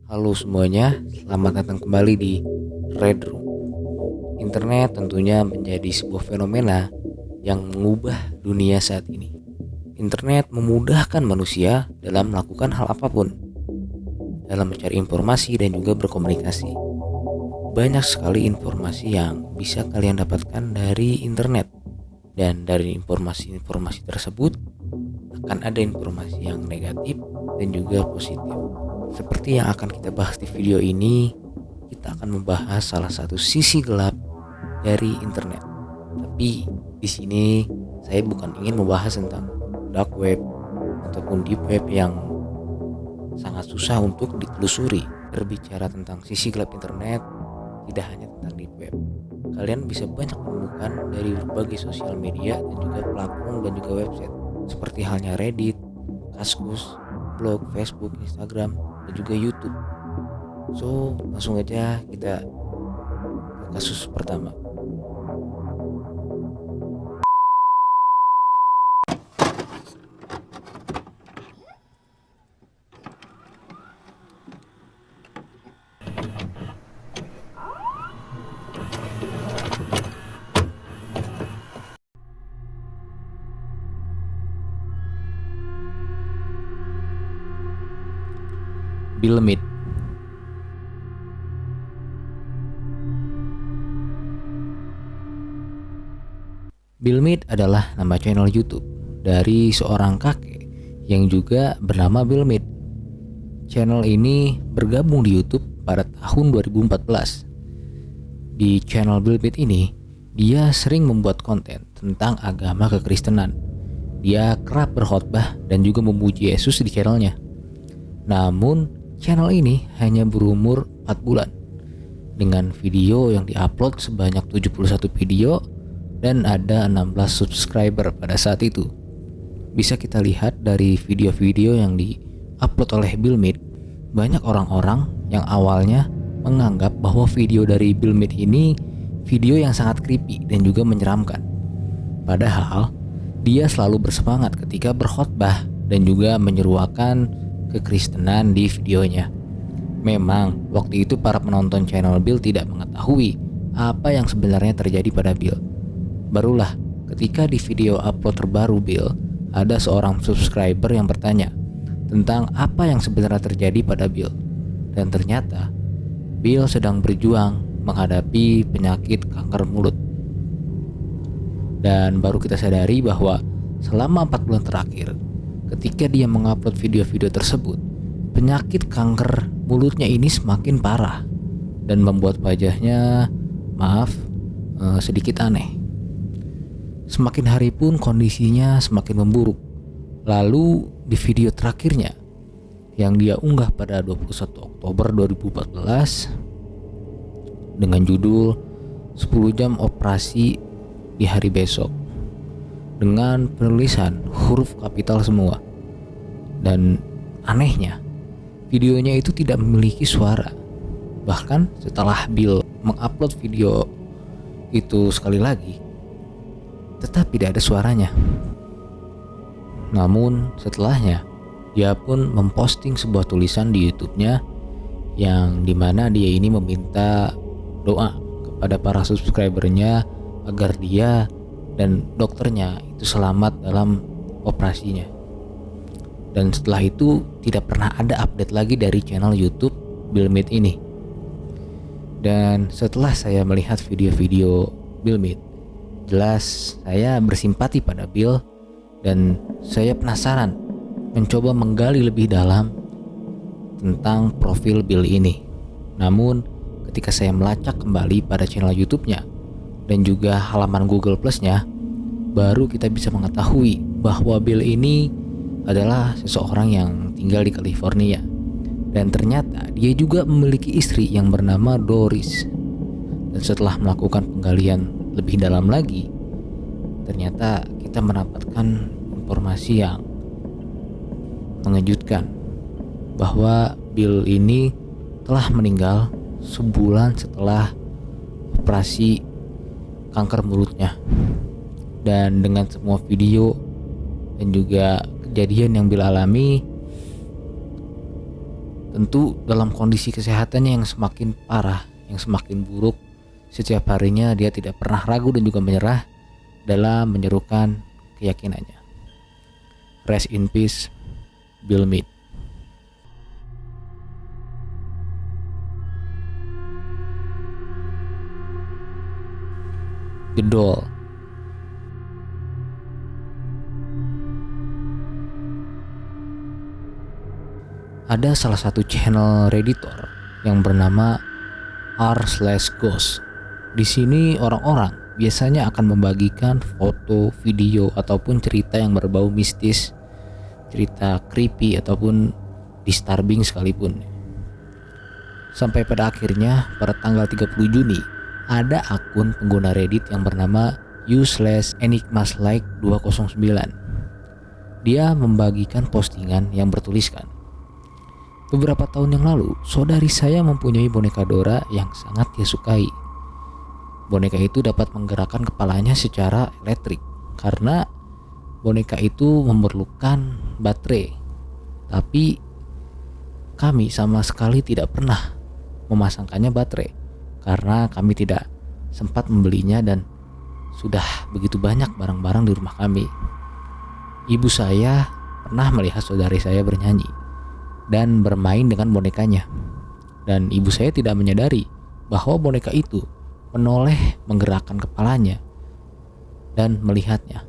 Halo semuanya, selamat datang kembali di Red Room. Internet tentunya menjadi sebuah fenomena yang mengubah dunia saat ini. Internet memudahkan manusia dalam melakukan hal apapun, dalam mencari informasi dan juga berkomunikasi. Banyak sekali informasi yang bisa kalian dapatkan dari internet, dan dari informasi-informasi tersebut akan ada informasi yang negatif dan juga positif. Seperti yang akan kita bahas di video ini, kita akan membahas salah satu sisi gelap dari internet. Tapi di sini saya bukan ingin membahas tentang dark web ataupun deep web yang sangat susah untuk ditelusuri. Berbicara tentang sisi gelap internet tidak hanya tentang deep web. Kalian bisa banyak menemukan dari berbagai sosial media dan juga platform dan juga website seperti halnya Reddit, Kaskus, blog, Facebook, Instagram, dan juga YouTube. So, langsung aja kita ke kasus pertama. Bill Mead. Bill Mead adalah nama channel YouTube dari seorang kakek yang juga bernama Bill Mead. Channel ini bergabung di YouTube pada tahun 2014. Di channel Bill Mead ini, dia sering membuat konten tentang agama kekristenan. Dia kerap berkhotbah dan juga memuji Yesus di channelnya. Namun, channel ini hanya berumur 4 bulan dengan video yang diupload sebanyak 71 video dan ada 16 subscriber pada saat itu. Bisa kita lihat dari video-video yang diupload oleh Bill Mead, banyak orang-orang yang awalnya menganggap bahwa video dari Bill Mead ini video yang sangat creepy dan juga menyeramkan. Padahal dia selalu bersemangat ketika berkhotbah dan juga menyeruakan kekristenan di videonya. Memang waktu itu para penonton channel Bill tidak mengetahui apa yang sebenarnya terjadi pada Bill. Barulah ketika di video upload terbaru Bill, ada seorang subscriber yang bertanya tentang apa yang sebenarnya terjadi pada Bill. Dan ternyata Bill sedang berjuang menghadapi penyakit kanker mulut. Dan baru kita sadari bahwa selama 4 bulan terakhir, ketika dia mengupload video-video tersebut, penyakit kanker mulutnya ini semakin parah dan membuat wajahnya, sedikit aneh. Semakin hari pun kondisinya semakin memburuk. Lalu di video terakhirnya yang dia unggah pada 21 Oktober 2014 dengan judul 10 jam operasi di hari besok, dengan penulisan huruf kapital semua. Dan anehnya, videonya itu tidak memiliki suara. Bahkan setelah Bill mengupload video itu sekali lagi, tetap tidak ada suaranya. Namun setelahnya, dia pun memposting sebuah tulisan di YouTube-nya yang dimana dia ini meminta doa kepada para subscribernya agar dia dan dokternya itu selamat dalam operasinya. Dan setelah itu tidak pernah ada update lagi dari channel YouTube Bill Mead ini. Dan setelah saya melihat video-video Bill Mead, jelas saya bersimpati pada Bill dan saya penasaran mencoba menggali lebih dalam tentang profil Bill ini. Namun ketika saya melacak kembali pada channel YouTube-nya dan juga halaman Google Plus-nya, baru kita bisa mengetahui bahwa Bill ini adalah seseorang yang tinggal di California. Dan ternyata dia juga memiliki istri yang bernama Doris. Dan setelah melakukan penggalian lebih dalam lagi, ternyata kita mendapatkan informasi yang mengejutkan bahwa Bill ini telah meninggal sebulan setelah operasi kanker mulutnya. Dan dengan semua video dan juga kejadian yang Bill alami, Tentu dalam kondisi kesehatannya yang semakin parah, yang semakin buruk, setiap harinya dia tidak pernah ragu dan juga menyerah dalam menyerukan keyakinannya. Rest in peace, Bill Mead. The Doll. Ada salah satu channel Redditor yang bernama r/ghost. Di sini orang-orang biasanya akan membagikan foto, video ataupun cerita yang berbau mistis, cerita creepy ataupun disturbing sekalipun. Sampai pada akhirnya pada tanggal 30 Juni ada akun pengguna Reddit yang bernama u/enigmaslike209. Dia membagikan postingan yang bertuliskan, "Beberapa tahun yang lalu, saudari saya mempunyai boneka Dora yang sangat dia sukai. Boneka itu dapat menggerakkan kepalanya secara elektrik karena boneka itu memerlukan baterai. Tapi kami sama sekali tidak pernah memasangkannya baterai karena kami tidak sempat membelinya dan sudah begitu banyak barang-barang di rumah kami. Ibu saya pernah melihat saudari saya bernyanyi dan bermain dengan bonekanya. Dan ibu saya tidak menyadari bahwa boneka itu menoleh menggerakkan kepalanya dan melihatnya.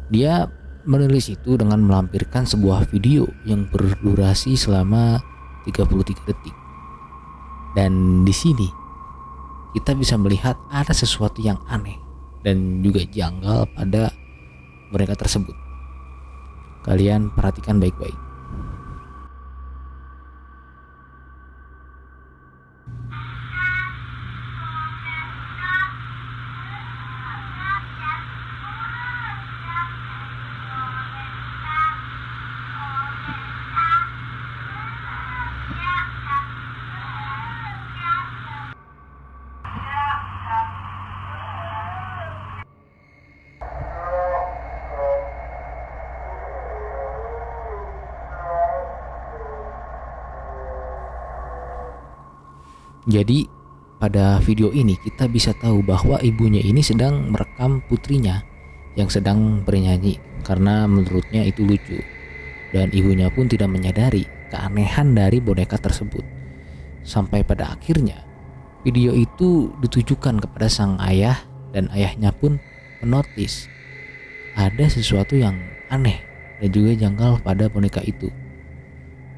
Dia menulis itu dengan melampirkan sebuah video yang berdurasi selama 33 detik. Dan di sini kita bisa melihat ada sesuatu yang aneh dan juga janggal pada boneka tersebut. Kalian perhatikan baik-baik. Jadi pada video ini kita bisa tahu bahwa ibunya ini sedang merekam putrinya yang sedang bernyanyi karena menurutnya itu lucu. Dan ibunya pun tidak menyadari keanehan dari boneka tersebut. Sampai pada akhirnya video itu ditujukan kepada sang ayah dan ayahnya pun menotis ada sesuatu yang aneh dan juga janggal pada boneka itu.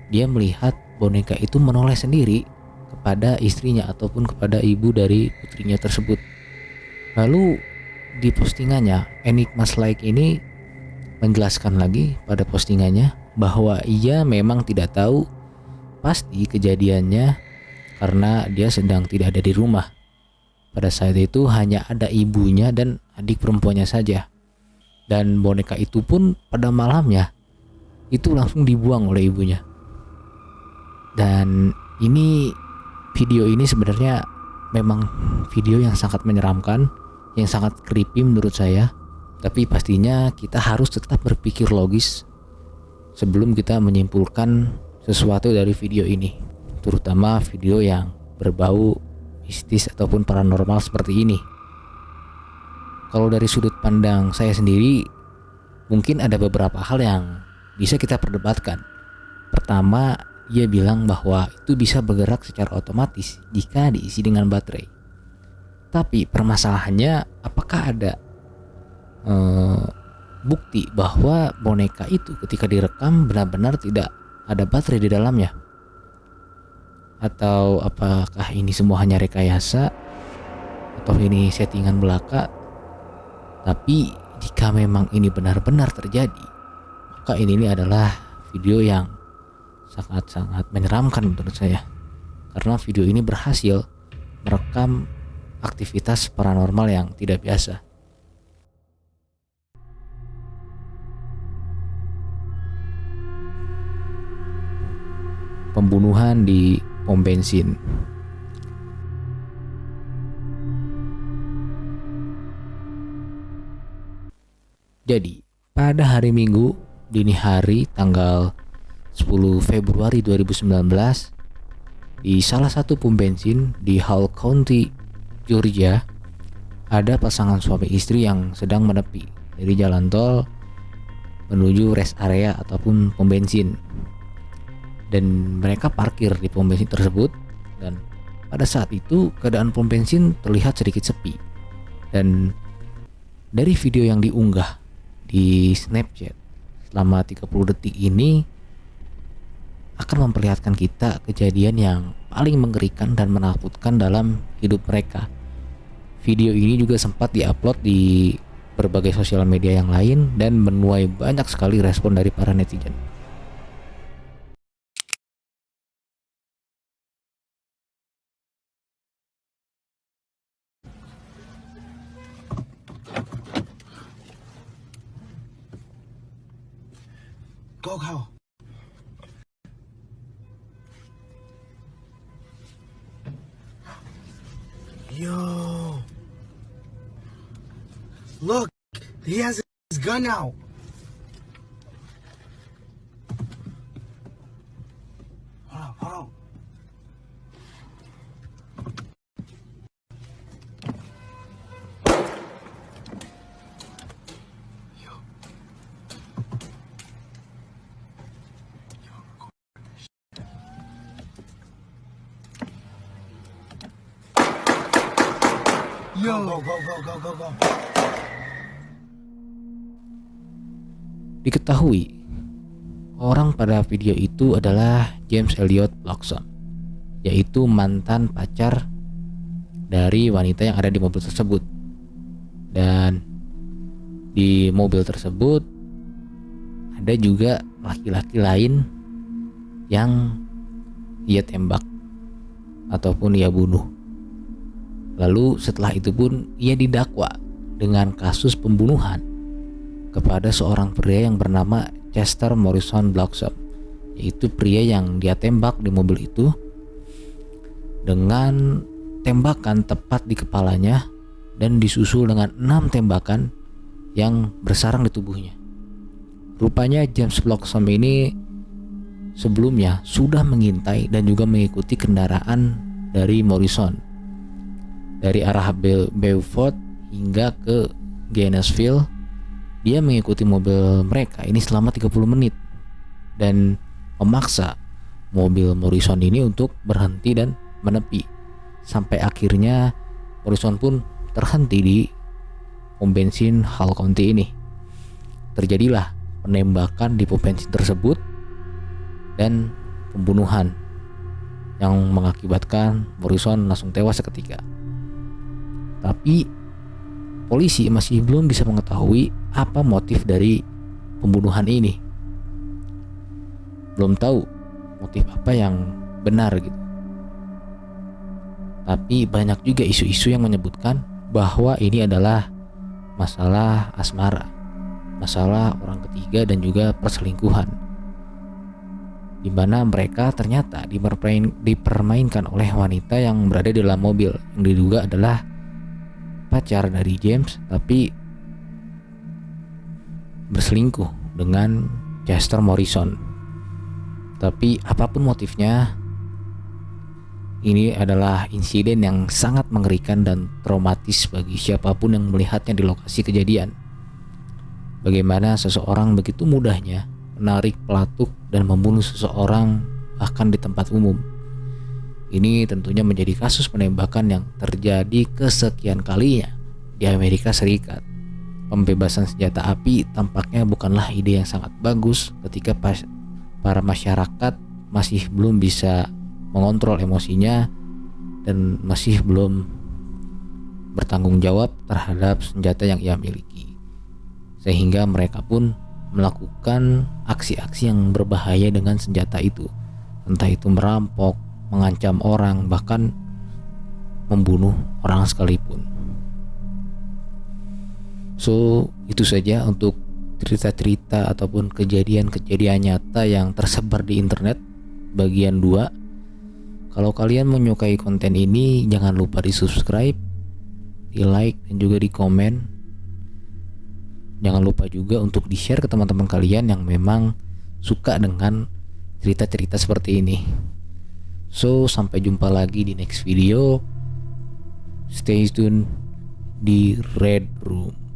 Dia melihat boneka itu menoleh sendiri kepada istrinya ataupun kepada ibu dari putrinya tersebut. Lalu di postingannya, Enigmas Like ini menjelaskan lagi pada postingannya bahwa ia memang tidak tahu pasti kejadiannya karena dia sedang tidak ada di rumah. Pada saat itu hanya ada ibunya dan adik perempuannya saja. Dan boneka itu pun pada malamnya itu langsung dibuang oleh ibunya. Dan video ini sebenarnya memang video yang sangat menyeramkan, yang sangat creepy menurut saya. Tapi pastinya kita harus tetap berpikir logis sebelum kita menyimpulkan sesuatu dari video ini, terutama video yang berbau mistis ataupun paranormal seperti ini. Kalau dari sudut pandang saya sendiri, mungkin ada beberapa hal yang bisa kita perdebatkan. Pertama, ia bilang bahwa itu bisa bergerak secara otomatis jika diisi dengan baterai. Tapi permasalahannya, apakah ada bukti bahwa boneka itu ketika direkam benar-benar tidak ada baterai di dalamnya? Atau apakah ini semua hanya rekayasa atau ini settingan belaka? Tapi jika memang ini benar-benar terjadi, maka ini adalah video yang sangat-sangat menyeramkan menurut saya, karena video ini berhasil merekam aktivitas paranormal yang tidak biasa. Pembunuhan di pom bensin. Jadi pada hari Minggu dini hari tanggal 10 Februari 2019 di salah satu pom bensin di Hall County, Georgia, ada pasangan suami istri yang sedang menepi dari jalan tol menuju rest area ataupun pom bensin. Dan mereka parkir di pom bensin tersebut, dan pada saat itu keadaan pom bensin terlihat sedikit sepi. Dan dari video yang diunggah di Snapchat selama 30 detik ini akan memperlihatkan kita kejadian yang paling mengerikan dan menakutkan dalam hidup mereka. Video ini juga sempat diupload di berbagai sosial media yang lain dan menuai banyak sekali respon dari para netizen. Go. Yo. Look, he has his gun out. Hold on. Yo. Go. Diketahui orang pada video itu adalah James Elliot Bloxham, yaitu mantan pacar dari wanita yang ada di mobil tersebut. Dan di mobil tersebut ada juga laki-laki lain yang ia tembak ataupun ia bunuh. Lalu setelah itu pun ia didakwa dengan kasus pembunuhan kepada seorang pria yang bernama Chester Morrison Bloxham, yaitu pria yang dia tembak di mobil itu dengan tembakan tepat di kepalanya dan disusul dengan 6 tembakan yang bersarang di tubuhnya. Rupanya James Bloxham ini sebelumnya sudah mengintai dan juga mengikuti kendaraan dari Morrison dari arah Beaufort hingga ke Gainesville. Dia mengikuti mobil mereka ini selama 30 menit dan memaksa mobil Morrison ini untuk berhenti dan menepi. Sampai akhirnya Morrison pun terhenti di pom bensin Hall County ini. Terjadilah penembakan di pom bensin tersebut dan pembunuhan yang mengakibatkan Morrison langsung tewas seketika. Tapi polisi masih belum bisa mengetahui apa motif dari pembunuhan ini. Belum tahu motif apa yang benar gitu. Tapi banyak juga isu-isu yang menyebutkan bahwa ini adalah masalah asmara, masalah orang ketiga dan juga perselingkuhan, di mana mereka ternyata dipermainkan oleh wanita yang berada di dalam mobil yang diduga adalah pacar dari James, tapi berselingkuh dengan Chester Morrison. Tapi apapun motifnya, ini adalah insiden yang sangat mengerikan dan traumatis bagi siapapun yang melihatnya di lokasi kejadian. Bagaimana seseorang begitu mudahnya menarik pelatuk dan membunuh seseorang bahkan di tempat umum. Ini tentunya menjadi kasus penembakan yang terjadi kesekian kalinya di Amerika Serikat. Pembebasan senjata api tampaknya bukanlah ide yang sangat bagus ketika para masyarakat masih belum bisa mengontrol emosinya dan masih belum bertanggung jawab terhadap senjata yang ia miliki, sehingga mereka pun melakukan aksi-aksi yang berbahaya dengan senjata itu, entah itu merampok, mengancam orang, bahkan membunuh orang sekalipun. So, itu saja untuk cerita-cerita ataupun kejadian-kejadian nyata yang tersebar di internet bagian 2. Kalau kalian menyukai konten ini, jangan lupa di subscribe, di like, dan juga di komen. Jangan lupa juga untuk di share ke teman-teman kalian yang memang suka dengan cerita-cerita seperti ini. So, sampai jumpa lagi di next video. Stay tune di Red Room.